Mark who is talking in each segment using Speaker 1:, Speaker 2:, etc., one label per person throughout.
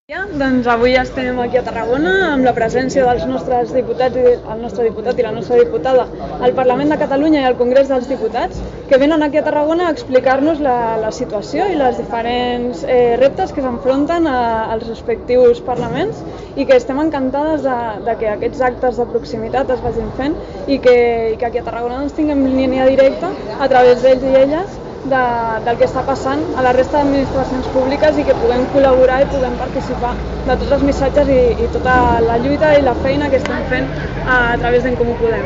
Speaker 1: Doncs avui estem aquí a Tarragona amb la presència dels nostres diputats, el nostre diputat i la nostra diputada al Parlament de Catalunya i al Congrés dels Diputats, que venen aquí a Tarragona a explicar-nos la situació i les diferents reptes que s'enfronten als respectius parlaments, i que estem encantades de que aquests actes de proximitat es vagin fent i que aquí a Tarragona tinguem línia directa a través d'ells i elles del que està passant a la resta d'administracions públiques, i que puguem col·laborar i puguem participar de tots els missatges i tota la lluita i la feina que estem fent a través d'en Comú Podem.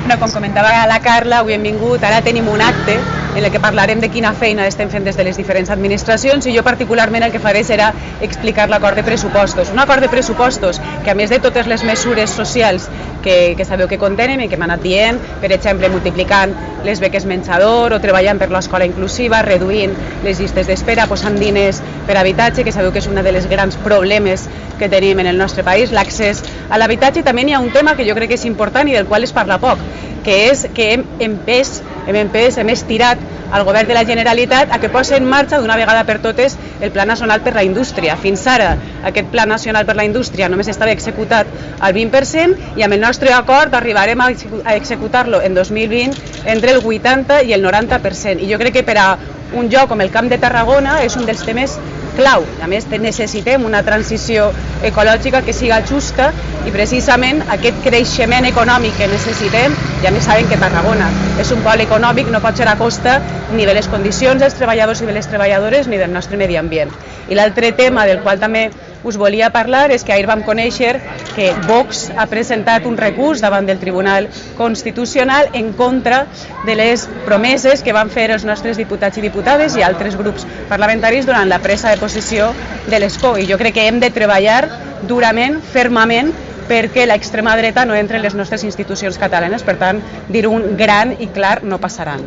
Speaker 2: Com comentava la Carla, avui hem vingut, ara tenim un acte en el que parlarem de quina feina estem fent des de les diferents administracions, i jo particularment el que faré serà explicar l'acord de pressupostos. Un acord de pressupostos que, a més de totes les mesures socials que sabeu que contenen i que hem anat dient, per exemple, multiplicant les beques menjador o treballant per l'escola inclusiva, reduint les llistes d'espera, posant diners per habitatge, que sabeu que és un dels grans problemes que tenim en el nostre país, l'accés a l'habitatge. També hi ha un tema que jo crec que és important i del qual es parla poc, que és que hem estirat al govern de la Generalitat a que posi en marxa d'una vegada per totes el Pla Nacional per la Indústria. Fins ara aquest Pla Nacional per la Indústria només estava executat al 20% i amb el nostre acord arribarem a executar-lo en 2020 entre el 80 i el 90%. I jo crec que per a un lloc com el Camp de Tarragona és un dels temes clau. A més, necessitem una transició ecològica que siga justa, i precisament aquest creixement econòmic que necessitem, ja més saben que Tarragona és un pol econòmic, no pot ser a costa ni de les condicions dels treballadors i de les treballadores ni del nostre medi ambient. I l'altre tema del qual també us volia parlar és que ahir vam conèixer que Vox ha presentat un recurs davant del Tribunal Constitucional en contra de les promeses que van fer els nostres diputats i diputades i altres grups parlamentaris durant la presa de possessió de l'escó. I jo crec que hem de treballar durament, fermament, perquè l'extrema dreta no entre en les nostres institucions catalanes. Per tant, dir un gran i clar no passaran.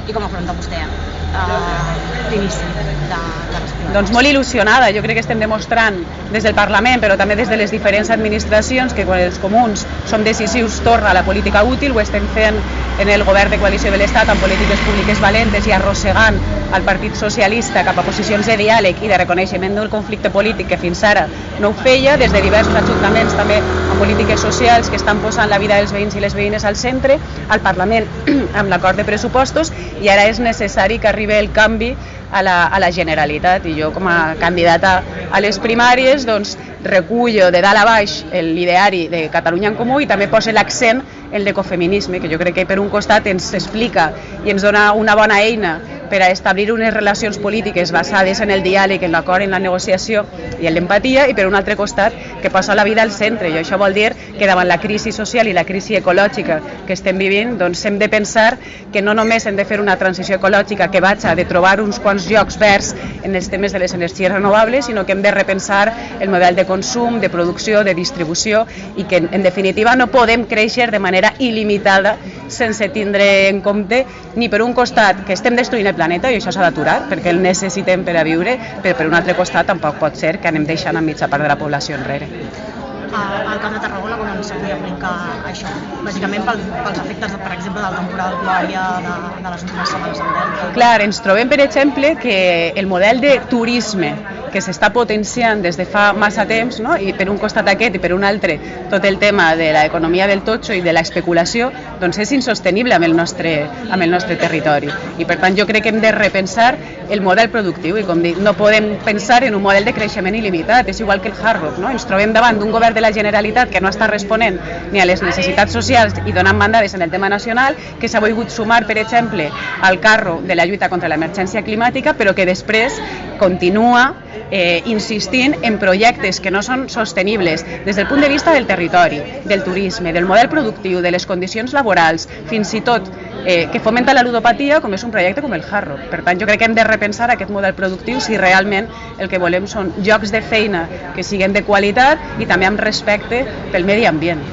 Speaker 3: I com afronta vostè l'inici de les...
Speaker 2: Doncs molt il·lusionada. Jo crec que estem demostrant des del Parlament, però també des de les diferents administracions, que quan els comuns som decisius torna la política útil. Ho estem fent en el govern de coalició de l'Estat amb polítiques públiques valentes i arrossegant el Partit Socialista cap a posicions de diàleg i de reconeixement del conflicte polític, que fins ara no ho feia, des de diversos ajuntaments també amb polítiques socials que estan posant la vida dels veïns i les veïnes al centre, al Parlament amb l'acord de pressupostos, i ara és necessari que arribi el canvi a la Generalitat. I jo, com a candidata a les primàries, doncs recullo de dalt a baix el ideari de Catalunya en Comú i també poso l'accent en l'ecofeminisme, que jo crec que per un costat ens explica i ens dona una bona eina per a establir unes relacions polítiques basades en el diàleg, en l'acord, en la negociació i en l'empatia, i per un altre costat que posa la vida al centre. I això vol dir que davant la crisi social i la crisi ecològica que estem vivint, doncs hem de pensar que no només hem de fer una transició ecològica que vaja de trobar uns quants llocs verds en els temes de les energies renovables, sinó que hem de repensar el model de consum, de producció, de distribució, i que en definitiva no podem créixer de manera il·limitada sense tindre en compte ni per un costat que estem destruint el planeta, i això s'ha d'aturar perquè el necessitem per a viure, però per un altre costat tampoc pot ser que anem deixant a mitja part de la població enrere.
Speaker 3: Al Camp de Tarragona com ens podria aplicar això? Bàsicament pels efectes, per exemple, del temporal Glòria de les últimes setmanes al Delta.
Speaker 2: Clar, ens trobem, per exemple, que el model de turisme que s'està potenciant des de fa massa temps, no? I per un costat aquest i per un altre tot el tema de l'economia del totxo i de l'especulació, doncs és insostenible amb el nostre territori. I per tant jo crec que hem de repensar el model productiu, i com dic, no podem pensar en un model de creixement il·limitat. És igual que el Hard Rock, no? Ens trobem davant d'un govern de la Generalitat que no està responent ni a les necessitats socials i donant bandades en el tema nacional, que s'ha volgut sumar, per exemple, al carro de la lluita contra l'emergència climàtica, però que després continua insistint en projectes que no són sostenibles des del punt de vista del territori, del turisme, del model productiu, de les condicions laborals, fins i tot que fomenta la ludopatia, com és un projecte com el Hard Rock. Per tant, jo crec que hem de repensar aquest model productiu si realment el que volem són llocs de feina que siguin de qualitat i també amb respecte pel medi ambient.